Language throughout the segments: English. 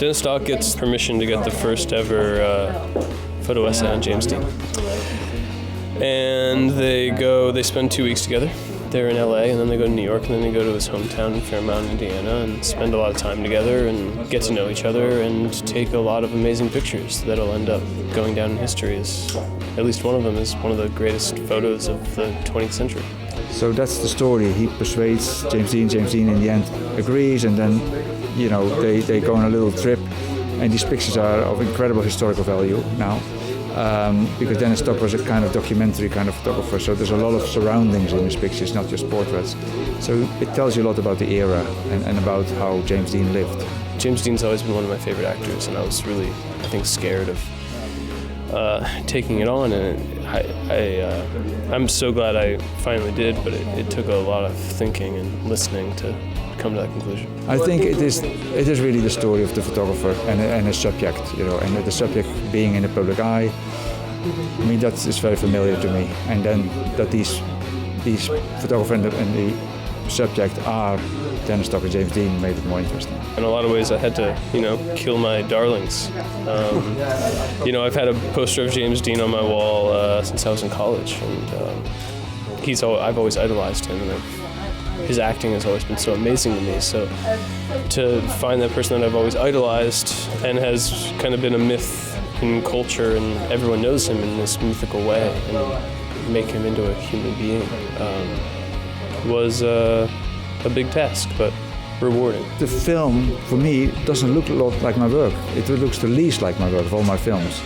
Dennis Stock gets permission to get the first ever photo essay on James Dean. And they spend 2 weeks together. They're in LA, and then they go to New York, and then they go to his hometown in Fairmount, Indiana, and spend a lot of time together and get to know each other and take a lot of amazing pictures that'll end up going down in history as, at least one of them, is one of the greatest photos of the 20th century. So that's the story. He persuades James Dean. James Dean in the end agrees, and then, they go on a little trip, and these pictures are of incredible historical value now. Because Dennis Stock was a kind of documentary kind of photographer, so there's a lot of surroundings in his pictures, not just portraits. So it tells you a lot about the era and about how James Dean lived. James Dean's always been one of my favorite actors, and I was really, I think, scared of taking it on, and I'm so glad I finally did, but it took a lot of thinking and listening to come to that conclusion. I think it is really the story of the photographer and his subject, and the subject being in the public eye. I mean, that is very familiar to me. And then that these photographer and the subject are Dennis Stock and James Dean made it more interesting. In a lot of ways, I had to, kill my darlings. I've had a poster of James Dean on my wall since I was in college, and I've always idolized him, and his acting has always been so amazing to me. So to find that person that I've always idolized and has kind of been a myth in culture, and everyone knows him in this mythical way, and make him into a human being was a big task, but rewarding. The film, for me, doesn't look a lot like my work. It looks the least like my work of all my films,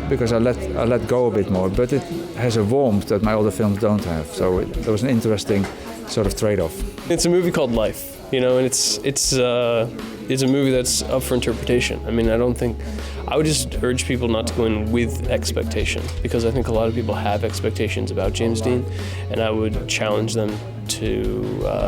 because I let go a bit more. But it has a warmth that my other films don't have. So there was an interesting sort of trade-off. It's a movie called Life, and it's a movie that's up for interpretation. I mean, I would just urge people not to go in with expectation, because I think a lot of people have expectations about James Dean, and I would challenge them to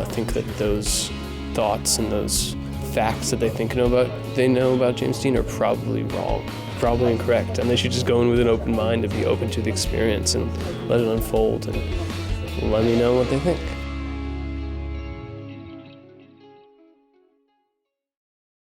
think that those thoughts and those facts that they know about James Dean are probably wrong, probably incorrect, and they should just go in with an open mind and be open to the experience and let it unfold, and let me know what they think.